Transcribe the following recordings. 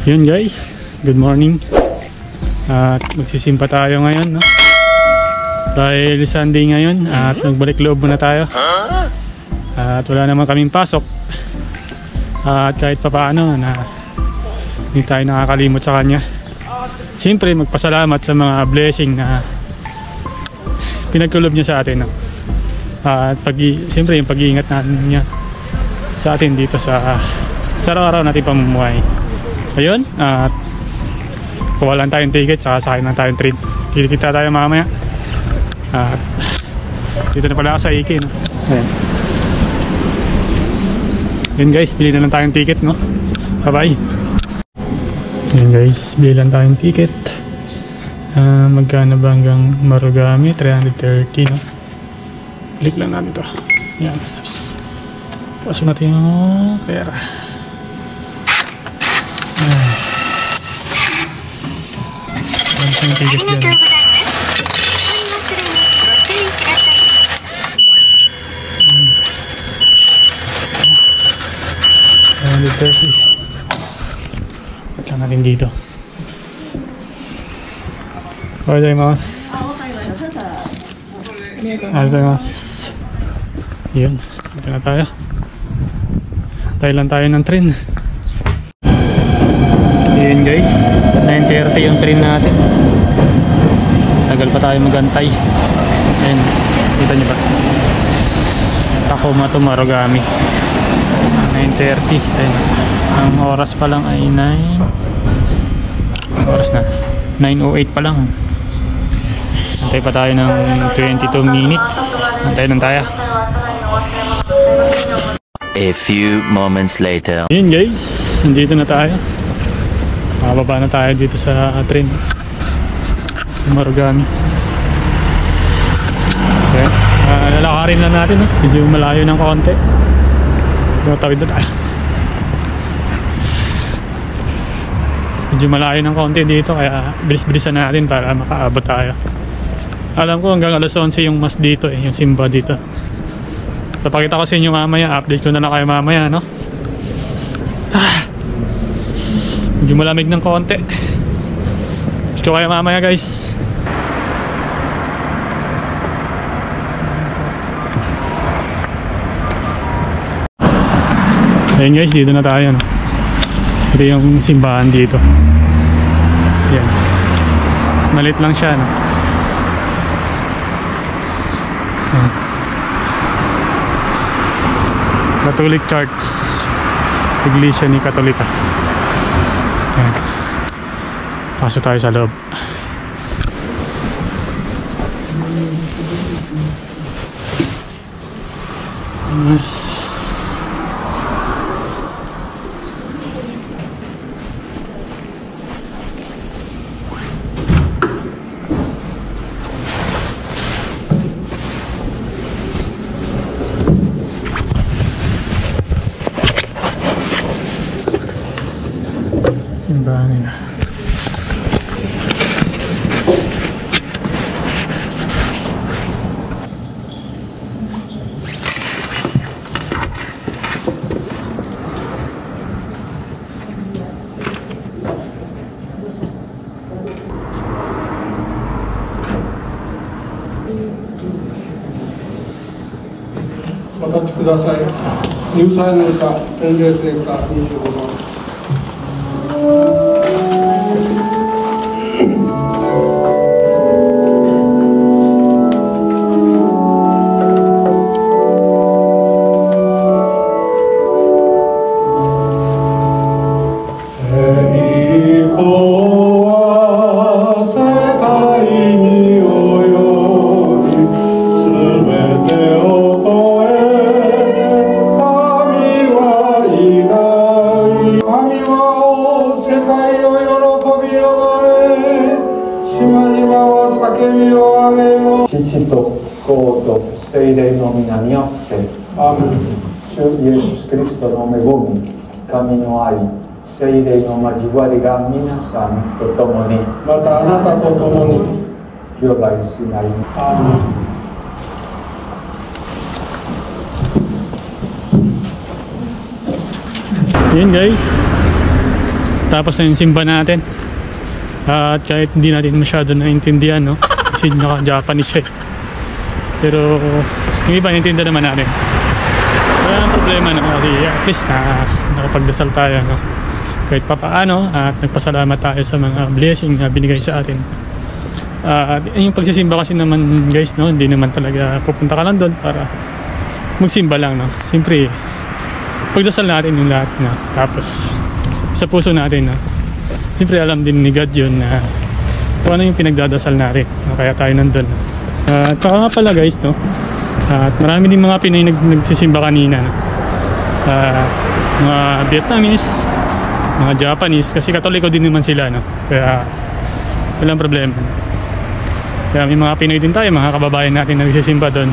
Yun guys, good morning. At magsisimpa tayo ngayon, no? Dahil Sunday ngayon at nagbalik loob muna tayo. At wala naman kaming pasok. At kahit papaano na hindi tayo nakakalimot sa kanya. Siyempre magpasalamat sa mga blessing na pinagkulob niya sa atin, no? At siyempre yung pag-iingat natin niya sa atin dito sa araw-araw natin pamumuhay. Ayun, at kawalan tayong ticket, saka sakay na tayong train. Kita tayo mamaya. At dito na pala ako sa Iki, no? Ayan. Yun guys, bili na lang tayong ticket, no? Bye bye. Yun guys, bili lang tayong ticket. Magkano ba hanggang Marugame? 330, no? Click lang natin to. Yan. Pasok natin yung pera. Yung ticket dyan. Ba't lang natin dito. Arigatou. Yun, dito na tayo. Tayo lang tayo ng train. Yun guys, 9:30 yung train natin. Tagal pa tayo magantay. Ayun, kita nyo ba? Takuma to Marugame, 9:30. Ayun, ang oras pa lang ay 9. Oras na 9:08 pa lang. Antay pa tayo ng 22 minutes. Antay lang tayo. A few moments later. Yun guys, nandito na tayo. Makababa na tayo dito sa train sa Marugame. Okay. Lalakarin lang natin, no? Medyo malayo ng konti. Tawid na tayo. Medyo malayo ng konti dito, kaya bilis-bilisan natin para makaabot tayo. Alam ko hanggang alas 11 yung mas dito, yung simba dito. Papakita ko sa inyo mamaya, update ko na lang kayo mamaya, no? Medyo malamig ng konti. Gusto kayo mamaya guys. Ayun guys, dito na tayo, no? Ito yung simbahan dito. Yan. Malit lang siya, no? Yan. Catholic Church, Iglesia ni Katolika. Yan. Pasok tayo sa loob. Nice. Simbahan nila. Matachi kudasai. New signのか、返礼性か25番。父と子と聖霊の皆によって、アーメン。主イエス・キリストの恵み、神の愛、聖霊の交わりが皆さんと共に、またあなたと共に、兄弟姉妹。アーメン。Yun guys, Tapos na yung simba natin. At kahit hindi natin masyado naintindihan, no? Kasi naka-Japanese siya. Pero yung iba naintindihan naman natin. Wala nang problema, no? Kasi at least nakapagdasal tayo, no? Kahit pa paano, at nagpasalamat tayo sa mga blessing na binigay sa atin. Yung pagsisimba kasi naman guys, no? Hindi naman talaga pupunta ka lang doon para magsimba lang, no? Siyempre pagdasal natin yung lahat, no? Tapos sa puso natin, no? Siyempre alam din ni God yun na kung ano yung pinagdadasal natin, no? Kaya tayo nandun, no? At saka nga pala guys, no? At marami din mga Pinoy nagsisimba kanina, no? Mga Vietnamese, mga Japanese, kasi Katoliko din naman sila, no? Kaya walang problema. Kaya may mga Pinoy din tayo, mga kababayan natin na nagsisimba doon.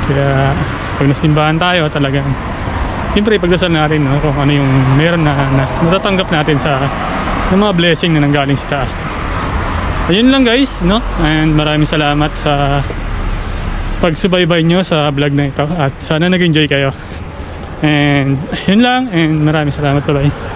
Kaya pag nasimbahan tayo talagang siyempre pagdasal natin, no? Kung ano yung meron na natatanggap natin sa mga blessing na nanggaling sa taas. Ayun lang guys, no? And maraming salamat sa pagsubaybay nyo sa vlog na ito. At sana nag-enjoy kayo. And yun lang, and maraming salamat, bye-bye.